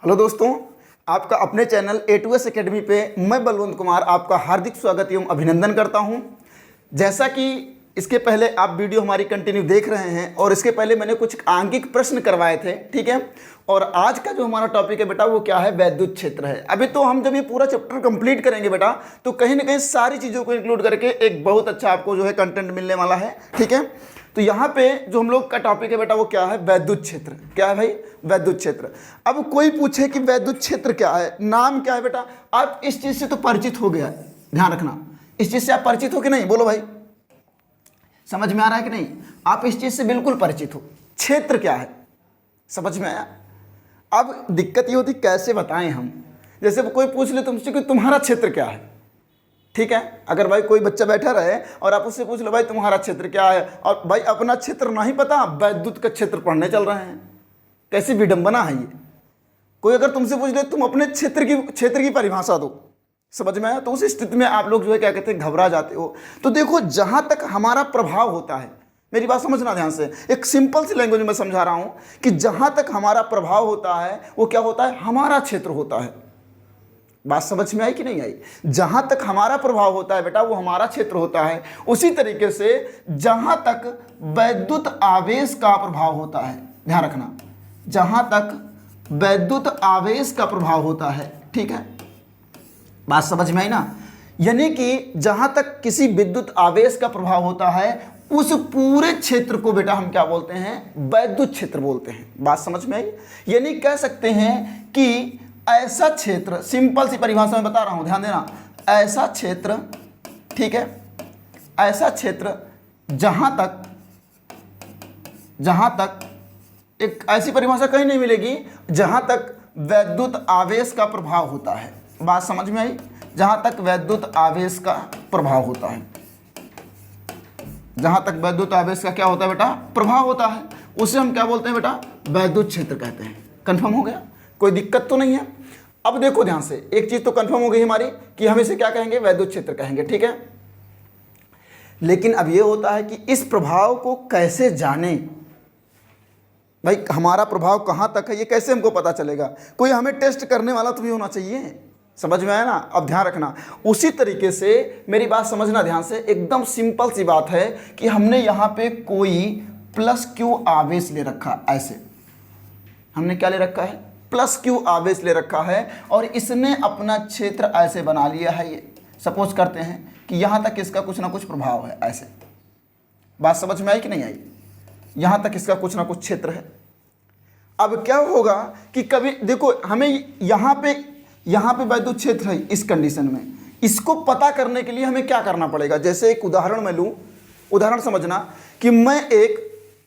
Hello दोस्तों, आपका अपने चैनल A2S एकेडमी पे मैं बलवंत कुमार आपका हार्दिक स्वागत एवं अभिनंदन करता हूं। जैसा कि इसके पहले आप वीडियो हमारी कंटिन्यू देख रहे हैं और इसके पहले मैंने कुछ आंगिक प्रश्न करवाए थे, ठीक है। और आज का जो हमारा टॉपिक है बेटा वो क्या है, वैद्युत क्षेत्र है। अभी तो हम जब ये पूरा चैप्टर कंप्लीट करेंगे बेटा तो कहीं ना कहीं सारी चीज़ों को इंक्लूड करके एक बहुत अच्छा आपको जो है कंटेंट मिलने वाला है, ठीक है। तो यहाँ पे जो हम लोग का टॉपिक है बेटा वो क्या है, वैद्युत क्षेत्र। क्या है भाई, वैद्युत क्षेत्र। अब कोई पूछे कि वैद्युत क्षेत्र क्या है, नाम क्या है बेटा, आप इस चीज से तो परिचित हो गया है, ध्यान रखना। इस चीज से आप परिचित हो कि नहीं, बोलो भाई, समझ में आ रहा है कि नहीं। आप इस चीज से बिल्कुल परिचित हो। क्षेत्र क्या है, समझ में आया। अब दिक्कत ये होती कैसे बताएं हम। जैसे कोई पूछ ले तुमसे कि तुम्हारा क्षेत्र क्या है, ठीक है। अगर भाई कोई बच्चा बैठा रहे और आप उससे पूछ लो भाई तुम्हारा क्षेत्र क्या है, और भाई अपना क्षेत्र नहीं पता, वैद्युत का क्षेत्र पढ़ने चल रहे हैं, कैसी विडंबना है ये। कोई अगर तुमसे पूछ ले तुम अपने क्षेत्र की परिभाषा दो, समझ में आया। तो उस स्थिति में आप लोग जो है क्या कहते हैं, घबरा जाते हो। तो देखो, जहां तक हमारा प्रभाव होता है, मेरी बात समझना ध्यान से, एक सिंपल सी लैंग्वेज में समझा रहा हूं कि जहां तक हमारा प्रभाव होता है वो क्या होता है, हमारा क्षेत्र होता है। बात समझ में आई कि नहीं आई। जहां तक हमारा प्रभाव होता है बेटा वो हमारा क्षेत्र होता है। उसी तरीके से जहां तक वैद्युत आवेश का प्रभाव होता है, ध्यान रखना, जहां तक वैद्युत आवेश का प्रभाव होता है, ठीक है। बात समझ में आई ना। यानी कि जहां तक किसी विद्युत आवेश का प्रभाव होता है उस पूरे क्षेत्र को बेटा हम क्या बोलते हैं, वैद्युत क्षेत्र बोलते हैं। बात समझ में आई। यानी कह सकते हैं कि ऐसा क्षेत्र, सिंपल सी परिभाषा में बता रहा हूं, ध्यान देना, ऐसा क्षेत्र, ठीक है, ऐसा क्षेत्र जहां तक एक ऐसी परिभाषा कहीं नहीं मिलेगी जहां तक वैद्युत आवेश का प्रभाव होता है। बात समझ में आई। जहां तक वैद्युत आवेश का प्रभाव होता है, जहां तक वैद्युत आवेश का क्या होता है बेटा, प्रभाव होता है, उसे हम क्या बोलते हैं बेटा, वैद्युत क्षेत्र कहते हैं। कंफर्म हो गया, कोई दिक्कत तो नहीं है। अब देखो ध्यान से, एक चीज तो कंफर्म हो गई हमारी कि हम इसे क्या कहेंगे, वैद्युत क्षेत्र कहेंगे, ठीक है। लेकिन अब यह होता है कि इस प्रभाव को कैसे जाने, भाई हमारा प्रभाव कहां तक है ये कैसे हमको पता चलेगा। कोई हमें टेस्ट करने वाला तो भी होना चाहिए, समझ में आया ना। अब ध्यान रखना, उसी तरीके से मेरी बात समझना ध्यान से, एकदम सिंपल सी बात है कि हमने यहां पे कोई प्लस क्यू आवेश ले रखा, ऐसे हमने क्या ले रखा है, प्लस क्यू आवेश ले रखा है, और इसने अपना क्षेत्र ऐसे बना लिया है। ये सपोज करते हैं कि यहां तक इसका कुछ ना कुछ प्रभाव है, ऐसे। बात समझ में आई कि नहीं आई। यहां तक इसका कुछ ना कुछ क्षेत्र है। अब क्या होगा कि कभी देखो, हमें यहां पे वैद्युत क्षेत्र है इस कंडीशन में, इसको पता करने के लिए हमें क्या करना पड़ेगा। जैसे एक उदाहरण मैं लूं, उदाहरण समझना कि मैं एक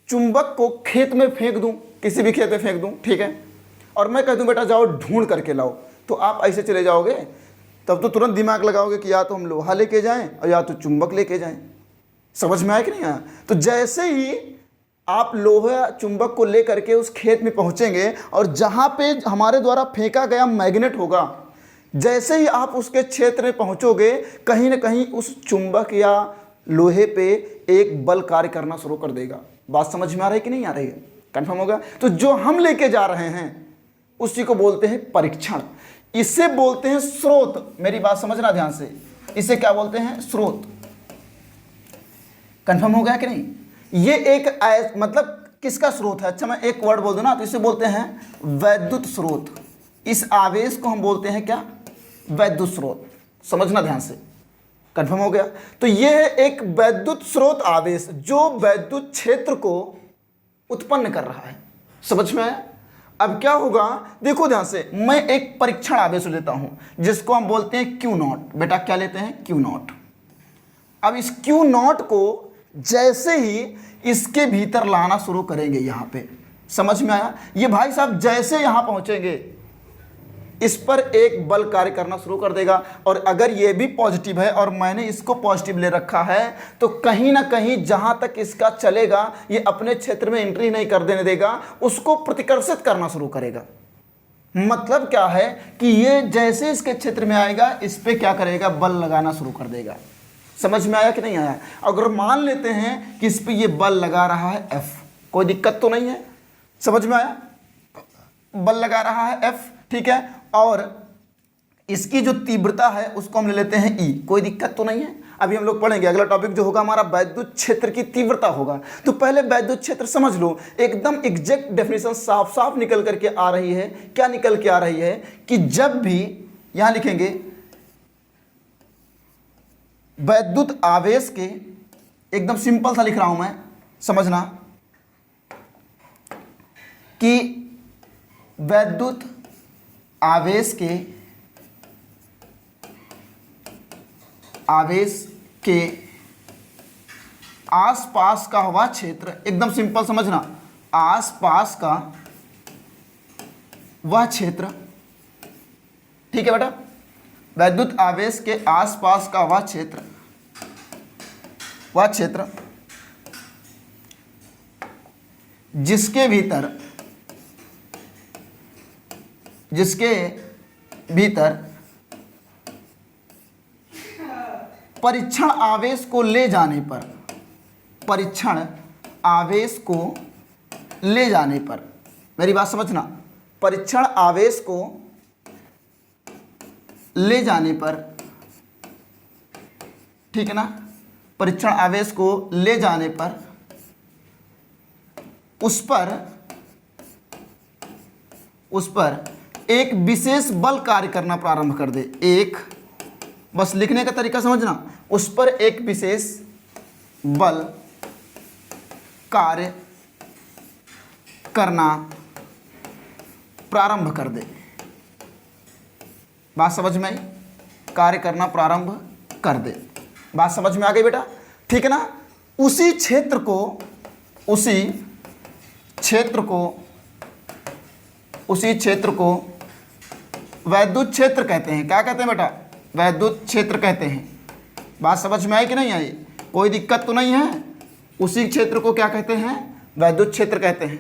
चुंबक को खेत में फेंक दूं, किसी भी खेत में फेंक दूं, ठीक है, और मैं कह दूं बेटा जाओ ढूंढ करके लाओ, तो आप ऐसे चले जाओगे, तब तो तुरंत दिमाग लगाओगे कि या तो हम लोहा लेके जाएं और या तो चुंबक लेके जाएं। समझ में आया कि नहीं आया। तो जैसे ही आप लोहा चुंबक को लेकर के उस खेत में पहुंचेंगे और जहां पे हमारे द्वारा फेंका गया मैग्नेट होगा, जैसे ही आप उसके क्षेत्र में पहुंचोगे, कहीं ना कहीं उस चुंबक या लोहे पे एक बल कार्य करना शुरू कर देगा। बात समझ में आ रही है कि नहीं आ रही है, कंफर्म होगा। तो जो हम लेके जा रहे हैं उसी को बोलते हैं परीक्षण, इसे बोलते हैं स्रोत। मेरी बात समझना ध्यान से, इसे क्या बोलते हैं, स्रोत। कंफर्म हो गया कि नहीं। ये एक मतलब किसका स्रोत है, अच्छा मैं एक वर्ड बोल दूं ना, तो इसे बोलते हैं वैद्युत स्रोत। इस आवेश को हम बोलते हैं क्या, वैद्युत स्रोत। समझना ध्यान से, कंफर्म हो गया। तो ये है एक वैद्युत स्रोत आवेश जो वैद्युत क्षेत्र को उत्पन्न कर रहा है। समझ में आया। अब क्या होगा, देखो ध्यान से, मैं एक परीक्षण आवेश लेता हूं जिसको हम बोलते हैं क्यू नॉट। बेटा क्या लेते हैं, क्यू नॉट। अब इस क्यू नॉट को जैसे ही इसके भीतर लाना शुरू करेंगे, यहां पे, समझ में आया। ये भाई साहब जैसे यहां पहुंचेंगे इस पर एक बल कार्य करना शुरू कर देगा, और अगर ये भी पॉजिटिव है और मैंने इसको पॉजिटिव ले रखा है, तो कहीं ना कहीं जहां तक इसका चलेगा ये अपने क्षेत्र में एंट्री नहीं कर देने देगा, उसको प्रतिकर्षित करना शुरू करेगा। मतलब क्या है कि ये जैसे इसके क्षेत्र में आएगा इस पे क्या करेगा, बल लगाना शुरू कर देगा। समझ में आया कि नहीं आया। अगर मान लेते हैं कि इस पे ये बल लगा रहा है F, कोई दिक्कत तो नहीं है, समझ में आया, बल लगा रहा है F, ठीक है। और इसकी जो तीव्रता है उसको हम ले लेते हैं E। कोई दिक्कत तो नहीं है। अभी हम लोग पढ़ेंगे, अगला टॉपिक जो होगा हमारा वैद्युत क्षेत्र की तीव्रता होगा। तो पहले वैद्युत क्षेत्र समझ लो, एकदम एग्जैक्ट डेफिनेशन साफ साफ निकल करके आ रही है। क्या निकल के आ रही है कि जब भी यहां लिखेंगे वैद्युत आवेश के, एकदम सिंपल सा लिख रहा हूं मैं, समझना कि वैद्युत आवेश के आसपास का वह क्षेत्र, एकदम सिंपल समझना, आसपास का वह क्षेत्र, ठीक है बेटा, वैद्युत आवेश के आसपास का वह क्षेत्र जिसके भीतर परीक्षण आवेश को ले जाने पर, मेरी बात समझना, परीक्षण आवेश को ले जाने पर, ठीक है ना, परीक्षण आवेश को ले जाने पर उस पर एक विशेष बल कार्य करना प्रारंभ कर दे। एक, बस लिखने का तरीका समझना, उस पर एक विशेष बल कार्य करना प्रारंभ कर दे। बात समझ में आई? कार्य करना प्रारंभ कर दे। बात समझ में आ गई बेटा? ठीक है ना। उसी क्षेत्र को वैद्युत क्षेत्र कहते हैं। क्या कहते हैं बेटा? वैद्युत क्षेत्र कहते हैं। बात समझ में आई कि नहीं आई? कोई दिक्कत तो नहीं है? उसी क्षेत्र को क्या कहते हैं? वैद्युत क्षेत्र कहते हैं।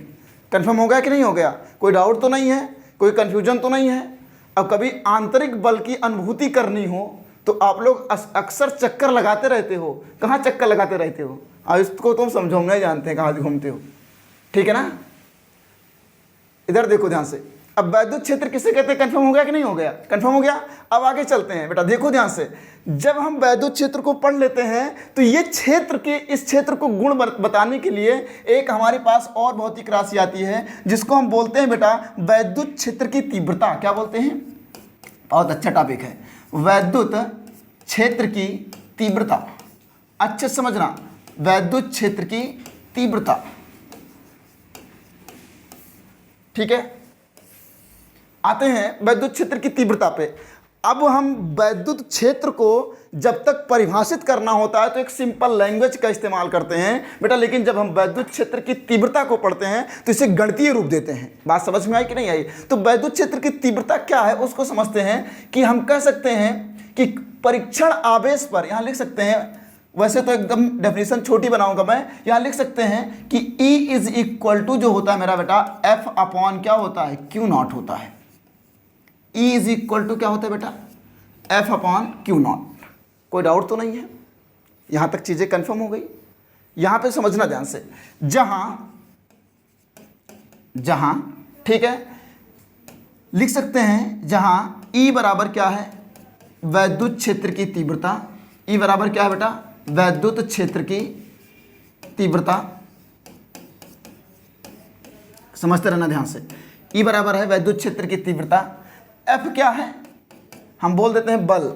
कंफर्म हो गया कि नहीं हो गया? कोई डाउट तो नहीं है? कोई कंफ्यूजन तो नहीं है? अब कभी आंतरिक बल की अनुभूति करनी हो तो आप लोग अक्सर चक्कर लगाते रहते हो। कहाँ चक्कर लगाते रहते हो? अब इसको तुम समझोगे ही, जानते हैं कहाँ घूमते हो। ठीक है ना। इधर देखो ध्यान से। अब वैद्युत क्षेत्र किसे कहते हैं? कंफर्म हो गया कि नहीं हो गया? कंफर्म हो गया। अब आगे चलते हैं बेटा, देखो ध्यान से। जब हम वैद्युत क्षेत्र को पढ़ लेते हैं तो ये क्षेत्र के, इस क्षेत्र को गुण बताने के लिए एक हमारे पास और भौतिक राशि आती है जिसको हम बोलते हैं बेटा वैद्युत क्षेत्र की तीव्रता। क्या बोलते हैं? बहुत अच्छा टॉपिक है, वैद्युत क्षेत्र की तीव्रता। अच्छे से समझना, वैद्युत क्षेत्र की तीव्रता। ठीक है, आते हैं वैद्युत क्षेत्र की तीव्रता पे। अब हम वैद्युत क्षेत्र को जब तक परिभाषित करना होता है तो एक सिंपल लैंग्वेज का इस्तेमाल करते हैं बेटा, लेकिन जब हम वैद्युत क्षेत्र की तीव्रता को पढ़ते हैं तो इसे गणितीय रूप देते हैं। बात समझ में आई कि नहीं आई? तो वैद्युत क्षेत्र की तीव्रता क्या है उसको समझते हैं कि हम कह सकते हैं कि परीक्षण आवेश पर, यहां लिख सकते हैं, वैसे तो एकदम डेफिनेशन छोटी बनाऊंगा मैं, यहां लिख सकते हैं कि E इज इक्वल टू जो होता है मेरा बेटा F अपॉन क्या होता है? Q नॉट होता है। E इज इक्वल टू क्या होता है बेटा? F upon Q not. कोई डाउट तो नहीं है? यहां तक चीजें कंफर्म हो गई? यहां पे समझना ध्यान से, जहां ठीक है, लिख सकते हैं जहां E बराबर क्या है? वैद्युत क्षेत्र की तीव्रता। E बराबर क्या है बेटा? वैद्युत क्षेत्र की तीव्रता। समझते रहना ध्यान से। E बराबर है वैद्युत क्षेत्र की तीव्रता। F क्या है? हम बोल देते हैं बल।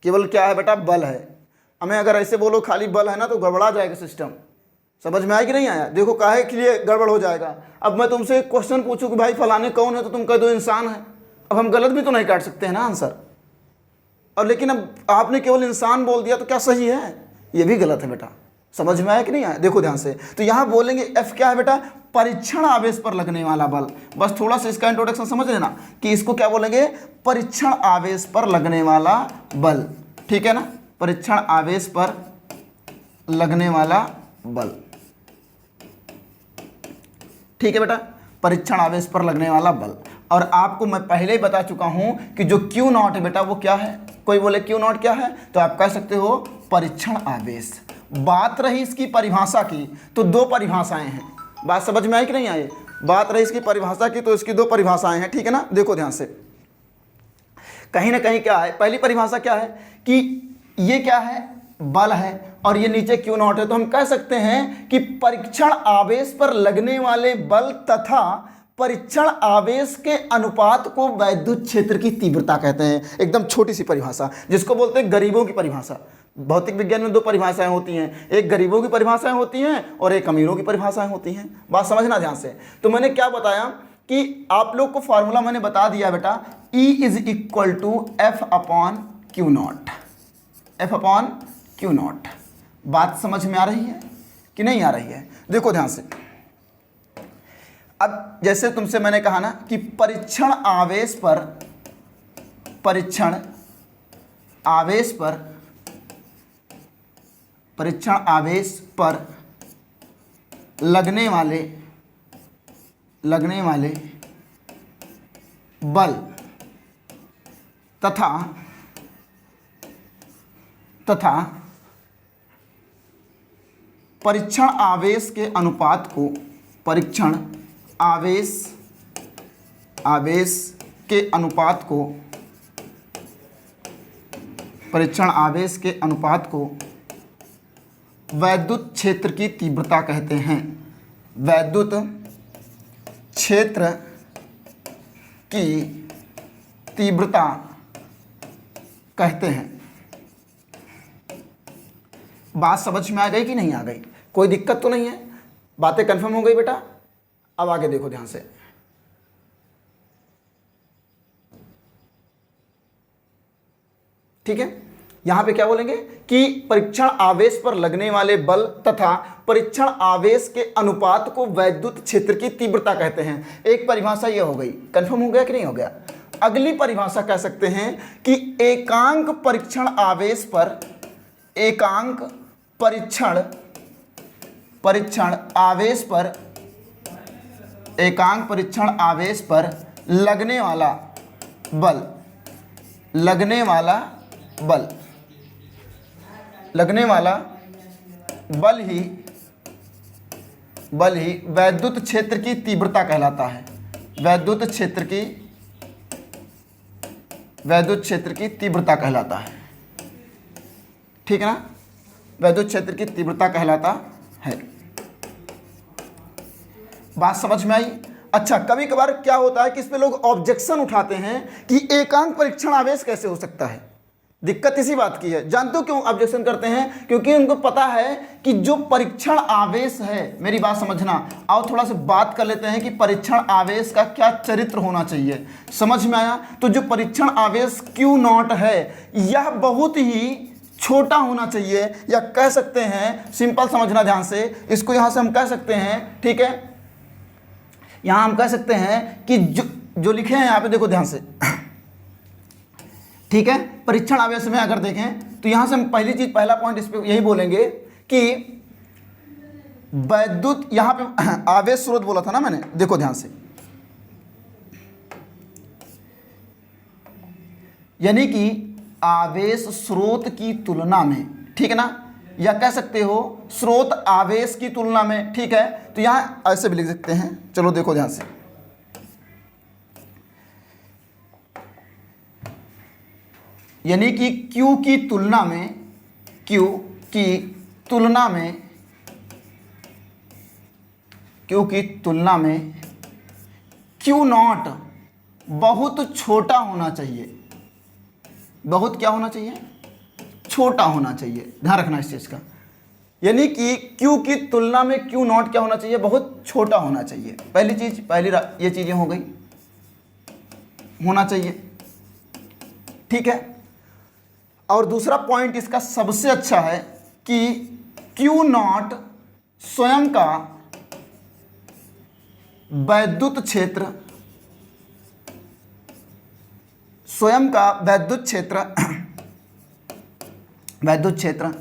केवल क्या है बेटा? बल है। हमें अगर ऐसे बोलो खाली बल है ना तो गड़बड़ा जाएगा सिस्टम। समझ में आया कि नहीं आया? देखो काहे के लिए गड़बड़ हो जाएगा। अब मैं तुमसे एक क्वेश्चन पूछूं कि भाई फलाने कौन है, तो तुम कह दो इंसान है। अब हम गलत भी तो नहीं काट सकते हैं ना आंसर। और लेकिन अब आपने केवल इंसान बोल दिया तो क्या सही है? ये भी गलत है बेटा। समझ में आया कि नहीं आया? देखो ध्यान से। तो यहां बोलेंगे F क्या है बेटा? परीक्षण आवेश पर लगने वाला बल। बस थोड़ा सा इसका इंट्रोडक्शन समझ लेना कि इसको क्या बोलेंगे? परीक्षण आवेश पर लगने वाला बल। ठीक है ना, परीक्षण आवेश पर लगने वाला बल। ठीक है बेटा, परीक्षण आवेश पर लगने वाला बल। और आपको मैं पहले ही बता चुका हूं कि जो Q नॉट है बेटा वो क्या है? कोई बोले Q नॉट क्या है तो आप कह सकते हो परीक्षण आवेश। बात रही इसकी परिभाषा की तो दो परिभाषाएं हैं। बात समझ में आई कि नहीं आई? बात रही इसकी परिभाषा की तो इसकी दो परिभाषाएं हैं। ठीक है ना, देखो ध्यान से। कहीं ना कहीं क्या है, पहली परिभाषा क्या है कि ये क्या है, बल है और ये नीचे क्यू नॉट है, तो हम कह सकते हैं कि परीक्षण आवेश पर लगने वाले बल तथा परीक्षण आवेश के अनुपात को वैद्युत क्षेत्र की तीव्रता कहते हैं। एकदम छोटी सी परिभाषा, जिसको बोलते हैं गरीबों की परिभाषा। भौतिक विज्ञान में दो परिभाषाएं होती हैं, एक गरीबों की परिभाषाएं होती हैं और एक अमीरों की परिभाषाएं होती हैं। बात समझना ध्यान से। तो मैंने क्या बताया कि आप लोग को फॉर्मूला मैंने बता दिया बेटा, E is equal to F upon Q naught, F upon Q naught. बात समझ में आ रही है कि नहीं आ रही है? देखो ध्यान से। अब जैसे तुमसे मैंने कहा ना कि परीक्षण आवेश पर, परीक्षण आवेश पर, परीक्षण आवेश पर लगने वाले बल तथा परीक्षण आवेश के अनुपात को, परीक्षण आवेश के अनुपात को, परीक्षण आवेश के अनुपात को वैद्युत क्षेत्र की तीव्रता कहते हैं। वैद्युत क्षेत्र की तीव्रता कहते हैं। बात समझ में आ गई कि नहीं आ गई? कोई दिक्कत तो नहीं है? बातें कंफर्म हो गई बेटा? अब आगे देखो ध्यान से। ठीक है, यहां पे क्या बोलेंगे कि परीक्षण आवेश पर लगने वाले बल तथा परीक्षण आवेश के अनुपात को वैद्युत क्षेत्र की तीव्रता कहते हैं। एक परिभाषा यह हो गई, कंफर्म हो गया कि नहीं हो गया? अगली परिभाषा कह सकते हैं कि एकांक परीक्षण आवेश पर, एकांक परीक्षण आवेश पर, एकांक परीक्षण आवेश पर लगने वाला बल, लगने वाला बल ही वैद्युत क्षेत्र की तीव्रता कहलाता है। वैद्युत क्षेत्र की तीव्रता कहलाता है। ठीक है ना? वैद्युत क्षेत्र की तीव्रता कहलाता है। बात समझ में आई? अच्छा, कभी कभार क्या होता है कि इस पे लोग ऑब्जेक्शन उठाते हैं कि एकांक परीक्षण आवेश कैसे हो सकता है। दिक्कत इसी बात की है। जानते हो क्यों ऑब्जेक्शन करते हैं? क्योंकि उनको पता है कि जो परीक्षण आवेश है, मेरी बात समझना, आओ थोड़ा सा बात कर लेते हैं कि परीक्षण आवेश का क्या चरित्र होना चाहिए। समझ में आया? तो जो परीक्षण आवेश Q नॉट है, यह बहुत ही छोटा होना चाहिए, या कह सकते हैं, सिंपल समझना ध्यान से, इसको यहां से हम कह सकते हैं, ठीक है, यहां हम कह सकते हैं कि जो लिखे हैं यहां पे देखो ध्यान से, ठीक है। परीक्षण आवेश में अगर देखें तो यहां से हम पहली चीज, पहला पॉइंट इस पे यही बोलेंगे कि वैद्युत, यहां पे आवेश स्रोत बोला था ना मैंने, देखो ध्यान से, यानी कि आवेश स्रोत की तुलना में, ठीक है ना, या कह सकते हो स्रोत आवेश की तुलना में, ठीक है। तो यहां ऐसे भी लिख सकते हैं, चलो देखो ध्यान से, यानी कि Q की तुलना में, Q की तुलना में, Q की तुलना में Q नॉट बहुत छोटा होना चाहिए। बहुत क्या होना चाहिए? छोटा होना चाहिए। ध्यान रखना इस चीज का, यानी कि Q की तुलना में Q नॉट क्या होना चाहिए? बहुत छोटा होना चाहिए। पहली चीज, ये चीजें हो गई, होना चाहिए, ठीक है। और दूसरा पॉइंट इसका सबसे अच्छा है कि Q नॉट स्वयं का वैद्युत क्षेत्र, स्वयं का वैद्युत क्षेत्र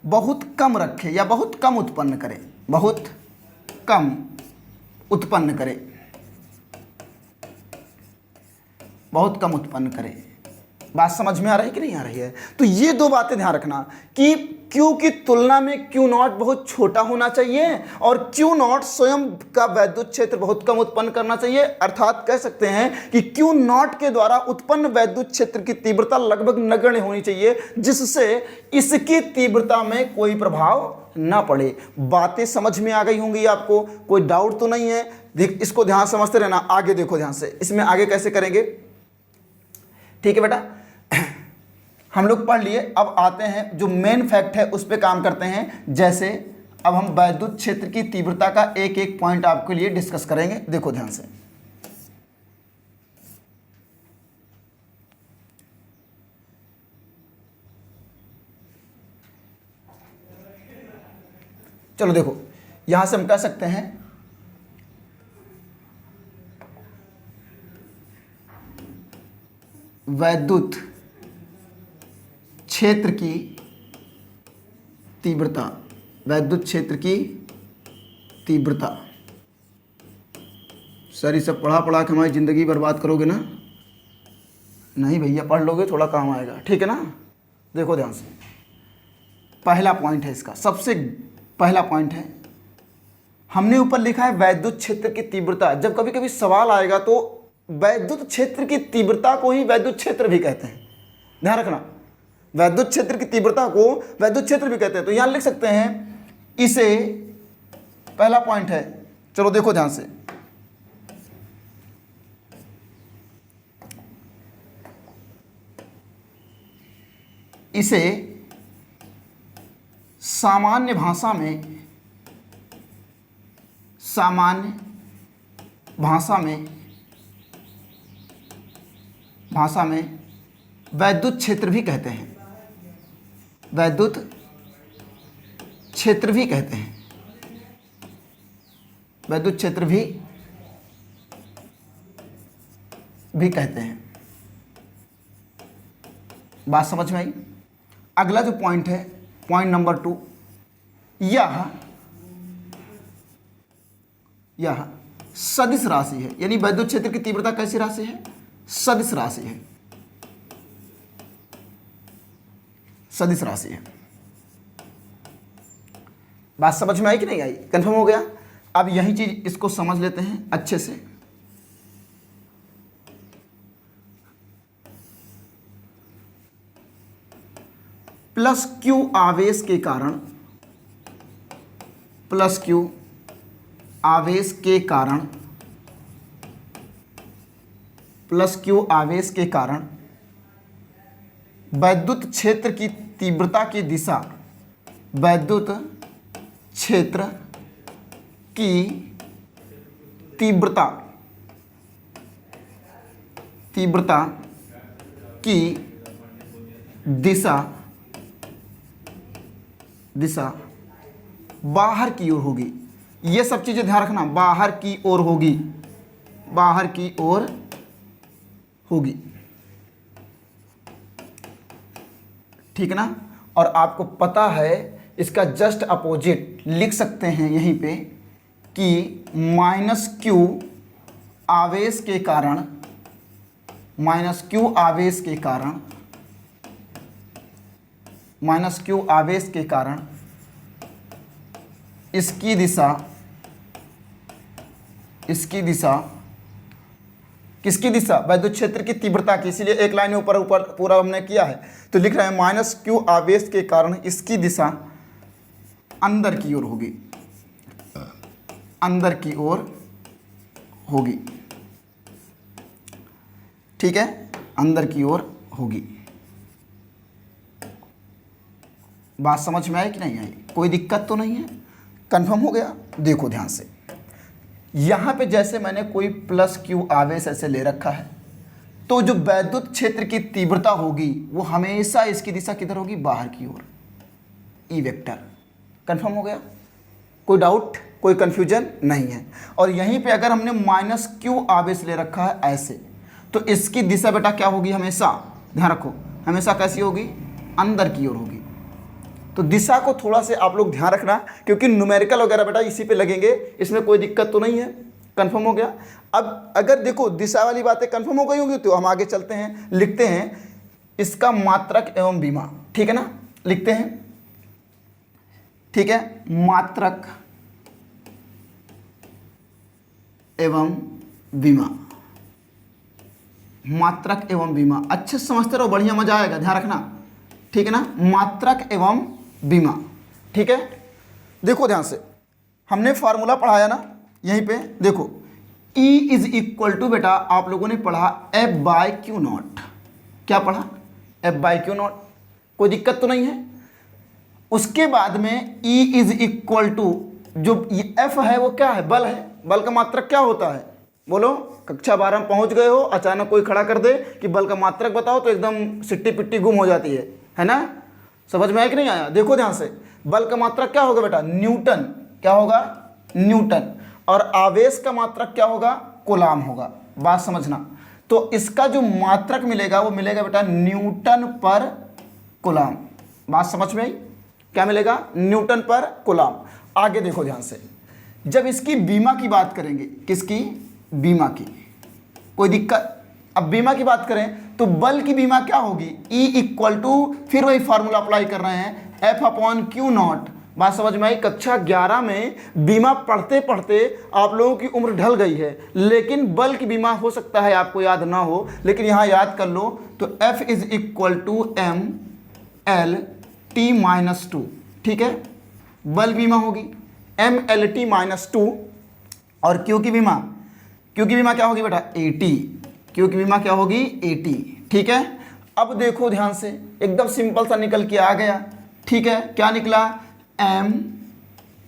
बहुत कम रखे या बहुत कम उत्पन्न करे, बहुत कम उत्पन्न करे, बहुत कम उत्पन्न करे। बात समझ में आ रही है कि नहीं आ रही है? तो ये दो बातें ध्यान रखना कि Q की तुलना में Q नॉट बहुत छोटा होना चाहिए और Q नॉट स्वयं का वैद्युत क्षेत्र बहुत कम उत्पन्न करना चाहिए। अर्थात कह सकते हैं कि Q नॉट के द्वारा उत्पन्न वैद्युत क्षेत्र की तीव्रता लगभग नगण्य होनी चाहिए, जिससे इसकी तीव्रता में कोई प्रभाव ना पड़े। बातें समझ में आ गई होंगी आपको, कोई डाउट तो नहीं है? इसको ध्यान समझते रहना। आगे देखो ध्यान से, इसमें आगे कैसे करेंगे, ठीक है बेटा? हम लोग पढ़ लिए, अब आते हैं जो मेन फैक्ट है उस पर काम करते हैं। जैसे अब हम वैद्युत क्षेत्र की तीव्रता का एक एक पॉइंट आपके लिए डिस्कस करेंगे। देखो ध्यान से, चलो देखो यहां से हम कह सकते हैं वैद्युत क्षेत्र की तीव्रता, वैद्युत क्षेत्र की तीव्रता। सर ये सब पढ़ा पढ़ा के हमारी ज़िंदगी बर्बाद करोगे ना? नहीं भैया, पढ़ लोगे थोड़ा काम आएगा, ठीक है ना? देखो ध्यान से, पहला पॉइंट है इसका, सबसे पहला पॉइंट है, हमने ऊपर लिखा है वैद्युत क्षेत्र की तीव्रता। जब कभी कभी सवाल आएगा तो वैद्युत क्षेत्र की तीव्रता को ही वैद्युत क्षेत्र भी कहते हैं, ध्यान रखना। वैद्युत क्षेत्र की तीव्रता को वैद्युत क्षेत्र भी कहते हैं। तो यहां लिख सकते हैं इसे, पहला पॉइंट है। चलो देखो ध्यान से, इसे सामान्य भाषा में वैद्युत क्षेत्र भी कहते हैं, वैद्युत क्षेत्र भी कहते हैं, वैद्युत क्षेत्र भी कहते हैं। बात समझ में आई? अगला जो पॉइंट है, पॉइंट नंबर 2, यह सदिश राशि है। यानी वैद्युत क्षेत्र की तीव्रता कैसी राशि है? सदिश राशि है, सदिश राशि है। बात समझ में आई कि नहीं आई? कंफर्म हो गया? अब यही चीज इसको समझ लेते हैं अच्छे से। प्लस क्यू आवेश के कारण, प्लस क्यू आवेश के कारण, प्लस क्यू आवेश के कारण वैद्युत क्षेत्र की तीव्रता की दिशा, वैद्युत क्षेत्र की तीव्रता की दिशा बाहर की ओर होगी। ये सब चीजें ध्यान रखना, बाहर की ओर होगी, बाहर की ओर होगी, ठीक है ना? और आपको पता है इसका जस्ट अपोजिट लिख सकते हैं यहीं पे कि माइनस क्यू आवेश के कारण, माइनस क्यू आवेश के कारण, माइनस क्यू आवेश के कारण इसकी दिशा, इसकी दिशा किसकी दिशा? वैद्युत क्षेत्र की तीव्रता की। इसीलिए एक लाइन ऊपर ऊपर पूरा हमने किया है, तो लिख रहे हैं माइनस क्यू आवेश के कारण इसकी दिशा अंदर की ओर होगी, अंदर की ओर होगी, ठीक है? अंदर की ओर होगी। बात समझ में आई कि नहीं आई? कोई दिक्कत तो नहीं है? कंफर्म हो गया? देखो ध्यान से, यहां पे जैसे मैंने कोई प्लस क्यू आवेश ऐसे ले रखा है, तो जो वैद्युत क्षेत्र की तीव्रता होगी वो हमेशा इसकी दिशा किधर होगी? बाहर की ओर, ई वेक्टर। कंफर्म हो गया? कोई डाउट, कोई कंफ्यूजन नहीं है? और यहीं पे अगर हमने माइनस क्यू आवेश ले रखा है ऐसे, तो इसकी दिशा बेटा क्या होगी? हमेशा ध्यान रखो, हमेशा कैसी होगी? अंदर की ओर होगी। तो दिशा को थोड़ा से आप लोग ध्यान रखना, क्योंकि न्यूमेरिकल वगैरह बेटा इसी पे लगेंगे, इसमें कोई दिक्कत तो नहीं है। कंफर्म हो गया? अब अगर देखो दिशा वाली बातें कंफर्म हो गई होंगी तो हम आगे चलते हैं, लिखते हैं इसका मात्रक एवं विमा, ठीक है ना, लिखते हैं, ठीक है, मात्रक एवं विमा, मात्रक एवं विमा, अच्छे से समझते रहो, बढ़िया मजा आएगा, ध्यान रखना, ठीक है ना, मात्रक एवं विमा, ठीक है। देखो ध्यान से, हमने फार्मूला पढ़ाया ना, यहीं पे देखो, E इज इक्वल टू, बेटा आप लोगों ने पढ़ा F बाय क्यू नॉट, क्या पढ़ा, F बाय क्यू नॉट, कोई दिक्कत तो नहीं है। उसके बाद में E इज इक्वल टू, जो F है वो क्या है, बल है, बल का मात्रक क्या होता है, बोलो, कक्षा 12 में पहुंच गए हो, अचानक कोई खड़ा कर दे कि बल का मात्रक बताओ तो एकदम सिट्टी पिट्टी गुम हो जाती है ना, समझ में आया कि नहीं आया। देखो ध्यान से, बल का मात्रक क्या होगा बेटा, न्यूटन, क्या होगा, न्यूटन, और आवेश का मात्रक क्या होगा, कूलाम होगा, बात समझना। तो इसका जो मात्रक मिलेगा वो मिलेगा बेटा न्यूटन पर कूलाम, बात समझ में आई, क्या मिलेगा, न्यूटन पर कूलाम। आगे देखो ध्यान से, जब इसकी बीमा की बात करेंगे, किसकी, बीमा की, कोई दिक्कत, अब बीमा की बात करें तो बल की बीमा क्या होगी, E इक्वल टू, फिर वही फार्मूला अप्लाई कर रहे हैं, F अपॉन क्यू नॉट, बात समझ में आई। कक्षा 11 में बीमा पढ़ते पढ़ते आप लोगों की उम्र ढल गई है, लेकिन बल की बीमा हो सकता है आपको याद ना हो, लेकिन यहाँ याद कर लो, तो F is equal to M L T minus two, ठीक है, बल बीमा होगी M L T minus two, और क्यू की बीमा, क्यू की बीमा क्या होगी बेटा, ए टी, क्यू की बीमा क्या होगी, ए टी, ठीक है। अब देखो ध्यान से, एकदम सिंपल सा निकल के आ गया, ठीक है, क्या निकला, एम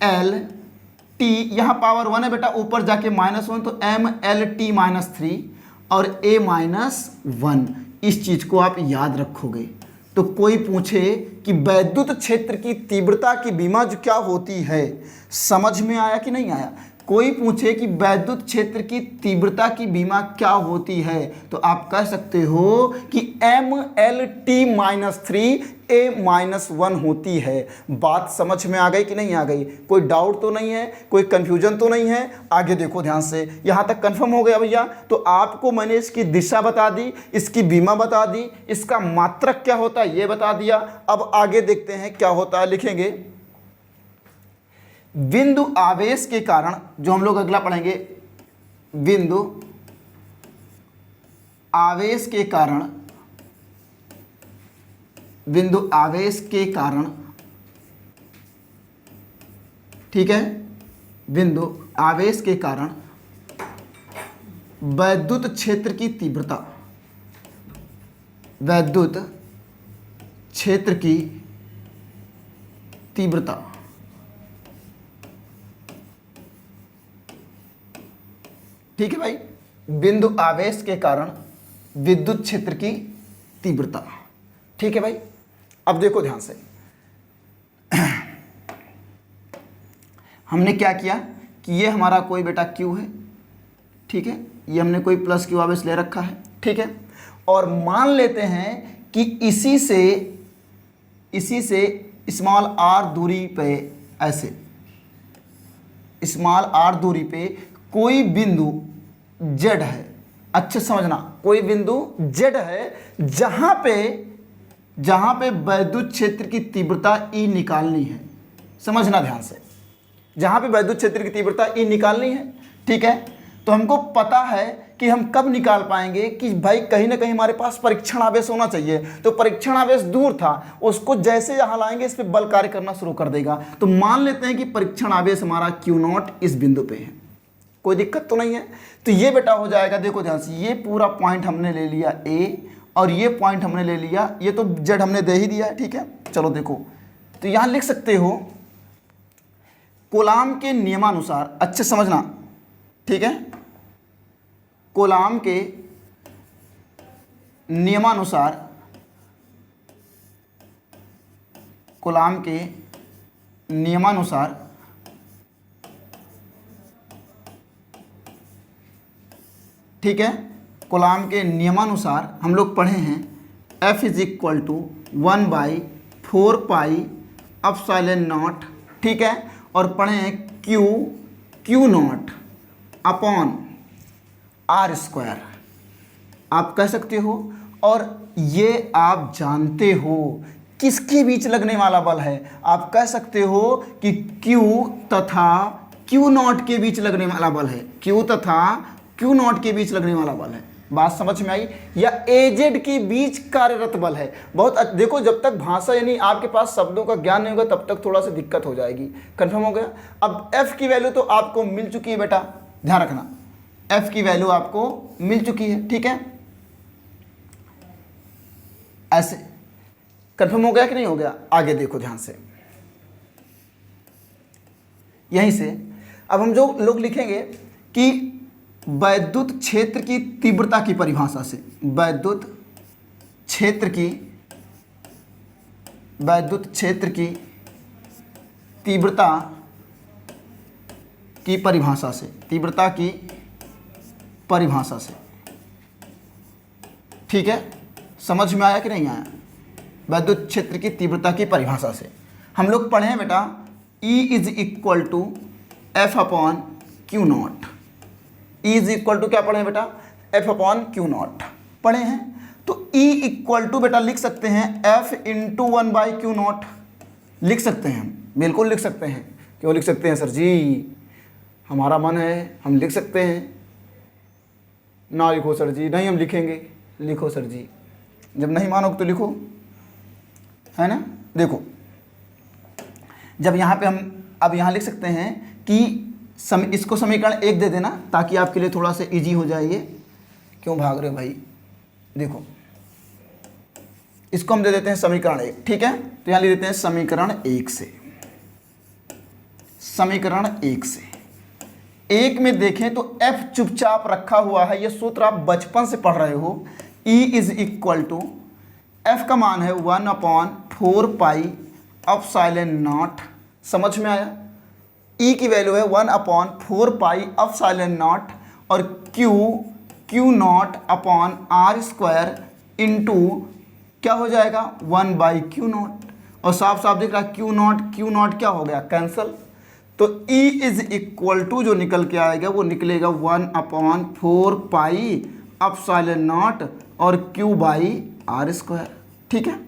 एल टी, यहाँ पावर 1 है बेटा, ऊपर जाके -1, तो एम एल टी माइनस 3 और ए माइनस 1, इस चीज को आप याद रखोगे। तो कोई पूछे कि वैद्युत क्षेत्र की तीव्रता की बीमा जो क्या होती है, समझ में आया कि नहीं आया, कोई पूछे कि वैद्युत क्षेत्र की तीव्रता की बीमा क्या होती है, तो आप कह सकते हो कि एम एल टी माइनस 3 ए माइनस 1 होती है। बात समझ में आ गई कि नहीं आ गई, कोई डाउट तो नहीं है, कोई कंफ्यूजन तो नहीं है। आगे देखो ध्यान से, यहाँ तक कंफर्म हो गया भैया, तो आपको मैंने इसकी दिशा बता दी, इसकी बीमा बता दी, इसका मात्रक क्या होता है ये बता दिया। अब आगे देखते हैं क्या होता है, लिखेंगे बिंदु आवेश के कारण, जो हम लोग अगला पढ़ेंगे, बिंदु आवेश के कारण, बिंदु आवेश के कारण, ठीक है, बिंदु आवेश के कारण वैद्युत क्षेत्र की तीव्रता, वैद्युत क्षेत्र की तीव्रता, ठीक है भाई, बिंदु आवेश के कारण विद्युत क्षेत्र की तीव्रता, ठीक है भाई। अब देखो ध्यान से, हमने क्या किया कि ये हमारा कोई बेटा Q है, ठीक है, ये हमने कोई प्लस Q आवेश ले रखा है, ठीक है, और मान लेते हैं कि इसी से स्मॉल r दूरी पे, ऐसे स्मॉल r दूरी पे कोई बिंदु Z है, अच्छे समझना, कोई बिंदु Z है जहां पे वैद्युत क्षेत्र की तीव्रता E निकालनी है, समझना ध्यान से, जहां पे वैद्युत क्षेत्र की तीव्रता E निकालनी है, ठीक है। तो हमको पता है कि हम कब निकाल पाएंगे कि भाई कहीं ना कहीं हमारे पास परीक्षण आवेश होना चाहिए, तो परीक्षण आवेश दूर था, उसको जैसे यहाँ लाएंगे इस पे बल कार्य करना शुरू कर देगा। तो मान लेते हैं कि परीक्षण आवेश हमारा Q0 इस बिंदु पे है, कोई दिक्कत तो नहीं है। तो ये बेटा हो जाएगा, देखो ध्यान से, ये पूरा पॉइंट हमने ले लिया A और ये पॉइंट हमने ले लिया, ये तो Z हमने दे ही दिया है, ठीक है। चलो देखो, तो यहाँ लिख सकते हो कूलाम के नियमानुसार, अच्छे समझना, ठीक है, कूलाम के नियमानुसार, कूलाम के नियमानुसार ठीक है, कूलाम के नियमानुसार हम लोग पढ़े हैं F is equal to 1/4 pi epsilon naught, ठीक है, और पढ़े हैं Q0 अपॉन R स्क्वायर, आप कह सकते हो और ये आप जानते हो किसके बीच लगने वाला बल है? आप कह सकते हो कि Q तथा Q0 के बीच लगने वाला बल है। Q तथा Q0 के बीच लगने वाला बल है। बात समझ में आई? या AZ के बीच कार्यरत बल है। बहुत देखो, जब तक भाषा यानी आपके पास शब्दों का ज्ञान नहीं होगा तब तक थोड़ा सा दिक्कत हो जाएगी। कंफर्म हो गया? अब F की वैल्यू तो आपको मिल चुकी है बेटा, ध्यान रखना, F की वैल्यू आपको मिल चुकी है, ठीक है। ऐसे कंफर्म हो गया कि नहीं हो गया? आगे देखो ध्यान से, यहीं से अब हम जो लोग लिखेंगे कि वैद्युत क्षेत्र की तीव्रता की परिभाषा से, वैद्युत क्षेत्र की तीव्रता की परिभाषा से, तीव्रता की परिभाषा से, ठीक है। समझ में आया कि नहीं आया? वैद्युत क्षेत्र की तीव्रता की परिभाषा से हम लोग पढ़े हैं बेटा, E is equal to F upon Q0। E is equal to क्या पढ़े हैं बेटा? F अपॉन Q0 पढ़े हैं। तो E इक्वल टू बेटा लिख सकते हैं F इंटू 1/Q0, लिख सकते हैं हम, बिल्कुल लिख सकते हैं। क्यों लिख सकते हैं सर जी? हमारा मन है, हम लिख सकते हैं। ना लिखो सर जी। नहीं हम लिखेंगे। लिखो सर जी, जब नहीं मानोगे तो लिखो, है ना। देखो, जब यहाँ पे हम अब यहाँ लिख सकते हैं कि इसको समीकरण 1 दे देना ताकि आपके लिए थोड़ा सा इजी हो जाए। ये क्यों भाग रहे हो भाई? देखो, इसको हम दे देते हैं समीकरण 1, ठीक है। तो यहाँ लिख देते हैं समीकरण 1 से, समीकरण 1 से। 1 में देखें तो F चुपचाप रखा हुआ है। ये सूत्र आप बचपन से पढ़ रहे हो। E is equal to F का मान है 1/4πε0। समझ में आया? E की वैल्यू है 1/4πε0 और Q0/r² इंटू क्या हो जाएगा 1/Q0। और साफ साफ दिख रहा है Q0 क्या हो गया? कैंसल। तो E इज इक्वल टू जो निकल के आएगा वो निकलेगा 1/4πε0 और Q/r², ठीक है।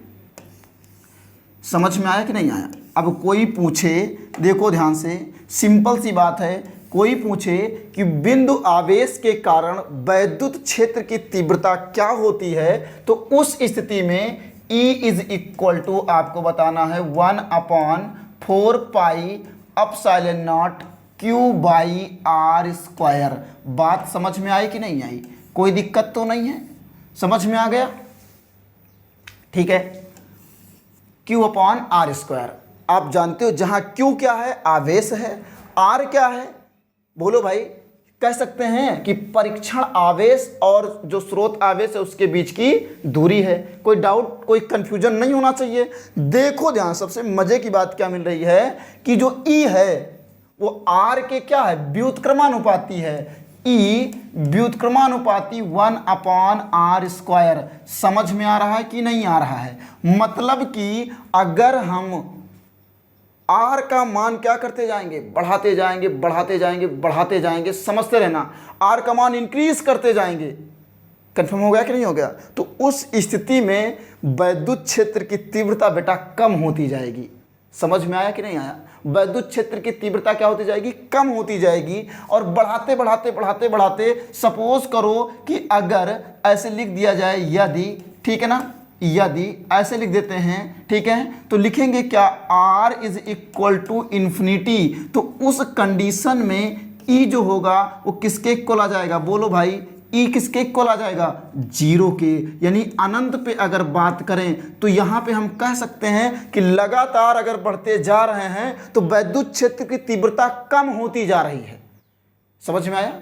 समझ में आया कि नहीं आया? अब कोई पूछे, देखो ध्यान से, सिंपल सी बात है, कोई पूछे कि बिंदु आवेश के कारण वैद्युत क्षेत्र की तीव्रता क्या होती है, तो उस स्थिति में E इज इक्वल टू आपको बताना है 1/4πε0 Q/r²। बात समझ में आई कि नहीं आई? कोई दिक्कत तो नहीं है? समझ में आ गया? ठीक है। Q/r², आप जानते हो जहां Q क्या है? आवेश है। R क्या है? बोलो भाई। कह सकते हैं कि परीक्षण आवेश और जो स्रोत आवेश है उसके बीच की दूरी है। कोई डाउट, कोई कंफ्यूजन नहीं होना चाहिए। देखो ध्यान, सबसे मजे की बात क्या मिल रही है कि जो E है वो R के क्या है? व्युत्क्रमानुपाती है। E व्युत्क्रमानुपाती 1/r²। समझ में आ रहा है कि नहीं आ रहा है? मतलब कि अगर हम R का मान क्या करते जाएंगे? बढ़ाते जाएंगे, बढ़ाते जाएंगे, बढ़ाते जाएंगे। समझते रहना, R का मान इंक्रीज करते जाएंगे। कंफर्म हो गया कि नहीं हो गया? तो उस स्थिति में वैद्युत क्षेत्र की तीव्रता बेटा कम होती जाएगी। समझ में आया कि नहीं आया? वैद्युत क्षेत्र की तीव्रता क्या होती जाएगी? कम होती जाएगी। और बढ़ाते बढ़ाते बढ़ाते बढ़ाते सपोज करो कि अगर ऐसे लिख दिया जाए यदि, ठीक है ना, यदि ऐसे लिख देते हैं, ठीक है, तो लिखेंगे क्या? R is equal to infinity. तो उस कंडीशन में E जो होगा वो किसके इक्वल आ जाएगा? बोलो भाई, E किसके इक्वल आ जाएगा? 0 के। यानी अनंत पे अगर बात करें तो यहाँ पे हम कह सकते हैं कि लगातार अगर बढ़ते जा रहे हैं तो वैद्युत क्षेत्र की तीव्रता कम होती जा रही है। समझ में आया?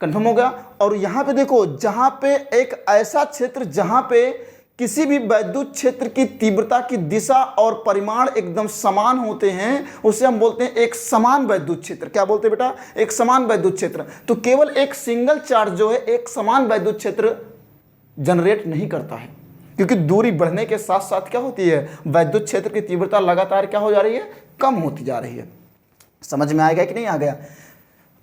कंफर्म हो गया? और यहाँ पे देखो, जहाँ पे एक ऐसा क्षेत्र जहाँ पे किसी भी वैद्युत क्षेत्र की तीव्रता की दिशा और परिमाण एकदम समान होते हैं, उसे हम बोलते हैं एक समान वैद्युत क्षेत्र। क्या बोलते हैं बेटा? एक समान वैद्युत क्षेत्र। तो केवल एक सिंगल चार्ज जो है एक समान वैद्युत क्षेत्र जनरेट नहीं करता है, क्योंकि दूरी बढ़ने के साथ साथ क्या होती है? वैद्युत क्षेत्र की तीव्रता लगातार क्या हो जा रही है? कम होती जा रही है। समझ में आएगा कि नहीं आ गया?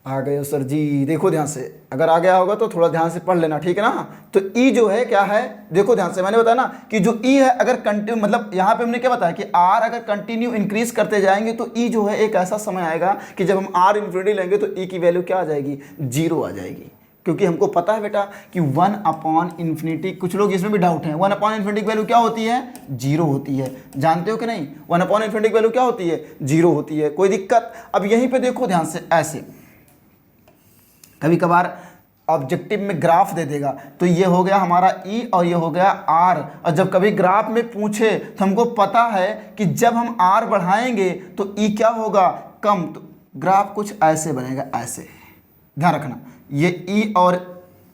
आ गए हो सर जी, देखो ध्यान से, अगर आ गया होगा तो थोड़ा ध्यान से पढ़ लेना, ठीक है ना। तो ई जो है क्या है, देखो ध्यान से, मैंने बताया ना कि जो ई है अगर कंटिन्यू, मतलब यहाँ पे हमने क्या बताया कि आर अगर कंटिन्यू इंक्रीज करते जाएंगे तो ई जो है एक ऐसा समय आएगा कि जब हम आर इन्फिनिटी लेंगे तो ई की वैल्यू क्या आ जाएगी, 0 आ जाएगी। क्योंकि हमको पता है बेटा कि 1/∞, कुछ लोग इसमें भी डाउट हैं, 1/∞ की वैल्यू क्या होती है, 0 होती है। जानते हो कि नहीं, 1/∞ की वैल्यू क्या होती है, 0 होती है। कोई दिक्कत? अब यहीं पे देखो ध्यान से, ऐसे कभी कभार ऑब्जेक्टिव में ग्राफ दे देगा, तो ये हो गया हमारा ई और ये हो गया आर, और जब कभी ग्राफ में पूछे तो हमको पता है कि जब हम आर बढ़ाएंगे तो ई क्या होगा, कम, तो ग्राफ कुछ ऐसे बनेगा, ऐसे। ध्यान रखना, ये ई और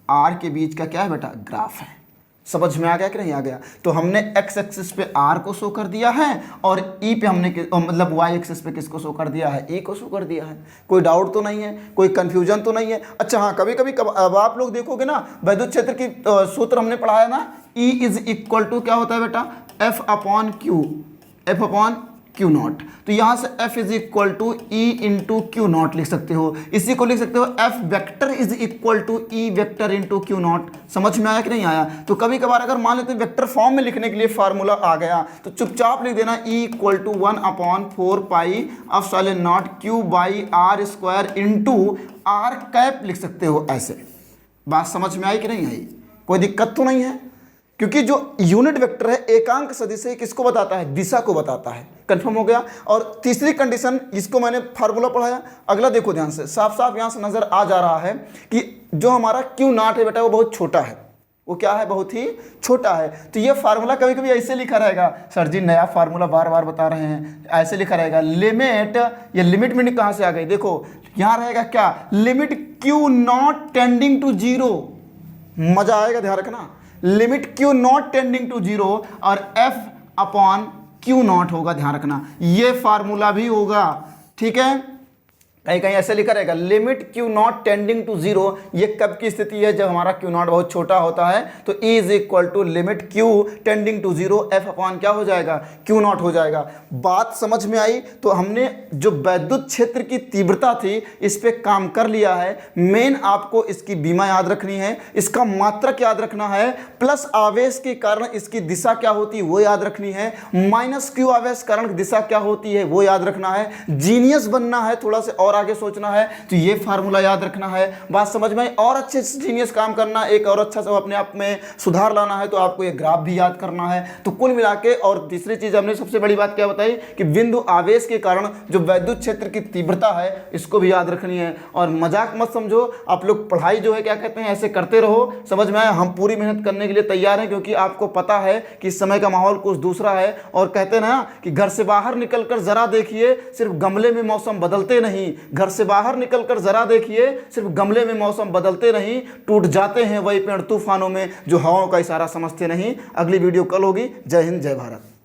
आर के बीच का क्या है बेटा, ग्राफ है। समझ में आ गया कि नहीं आ गया? तो हमने एक्स एक्सिस पे आर को शो कर दिया है और ई पे हमने मतलब वाई एक्सिस पे किसको शो कर दिया है, ई को शो कर दिया है। कोई डाउट तो नहीं है, कोई कंफ्यूजन तो नहीं है? अच्छा हाँ, कभी कभी अब आप लोग देखोगे ना, वैद्युत क्षेत्र की सूत्र हमने पढ़ाया ना, ई इज इक्वल टू क्या होता है बेटा, एफ अपॉन क्यू नॉट। तो यहाँ से F is equal to E into Q naught लिख सकते हो। इसी को लिख सकते हो F vector is equal to E vector into Q naught. समझ में आया कि नहीं आया? तो कभी कभार अगर मान लेते वेक्टर फॉर्म में लिखने के लिए फार्मूला आ गया तो चुपचाप लिख देना E equal to 1/4 pi epsilon naught Q by R square into R cap लिख सकते हो ऐसे। बात समझ में आई कि नहीं आई? कोई दिक्कत तो नहीं है? क्योंकि जो यूनिट वेक्टर है एकांक सदिश है, किसको बताता है, दिशा को बताता है। कंफर्म हो गया? और तीसरी कंडीशन, इसको मैंने फार्मूला पढ़ाया। अगला देखो ध्यान से, साफ साफ यहाँ से नजर आ जा रहा है कि जो हमारा क्यू नॉट है बेटा वो बहुत छोटा है। वो क्या है, बहुत ही छोटा है। तो ये फार्मूला कभी कभी ऐसे लिखा रहेगा, सर जी नया फार्मूला बार बार बता रहे हैं, ऐसे लिखा रहेगा लिमिट, ये लिमिट में कहाँ से आ गई, देखो यहाँ रहेगा क्या, limit Q naught tending to 0। मजा आएगा, ध्यान रखना, limit Q naught tending to 0 और एफ अपॉन क्यू नॉट होगा। ध्यान रखना, ये फार्मूला भी होगा, ठीक है। कहीं कहीं ऐसे लिखा रहेगा limit Q naught tending to 0। ये कब की स्थिति है, जब हमारा क्यू नॉट बहुत छोटा होता है। तो E is equal to limit Q tending to 0 F upon क्या हो जाएगा, क्यू नॉट हो जाएगा। बात समझ में आई? तो हमने जो वैद्युत क्षेत्र की तीव्रता थी इस पे काम कर लिया है। मेन आपको इसकी बीमा याद रखनी है, इसका मात्रक याद रखना है, प्लस आवेश के कारण इसकी दिशा क्या होती है वो याद रखनी है, माइनस क्यू आवेश कारण दिशा क्या होती है वो याद रखना है। जीनियस बनना है, थोड़ा सा और आगे सोचना है तो ये फार्मूला याद रखना है। बात समझ में आई? और अच्छे से जीनियस काम करना, एक और अच्छा सा अपने आप में सुधार लाना है तो आपको ये ग्राफ भी याद करना है। तो कुल मिला के, और तीसरी चीज हमने सबसे बड़ी बात क्या बताई कि बिंदु आवेश के कारण जो वैद्युत क्षेत्र की तीव्रता है इसको भी याद रखनी है। और मजाक मत समझो, आप लोग पढ़ाई जो है क्या कहते हैं ऐसे करते रहो। समझ में आया? हम पूरी मेहनत करने के लिए तैयार हैं, क्योंकि आपको पता है कि इस समय का माहौल कुछ दूसरा है। और कहते हैं ना कि घर से बाहर निकलकर जरा देखिए, सिर्फ गमले में मौसम बदलते नहीं, घर से बाहर निकलकर जरा देखिए, सिर्फ गमले में मौसम बदलते नहीं, टूट जाते हैं वही पेड़ तूफानों में जो हवाओं का इशारा समझते नहीं। अगली वीडियो कल होगी। जय हिंद, जय भारत।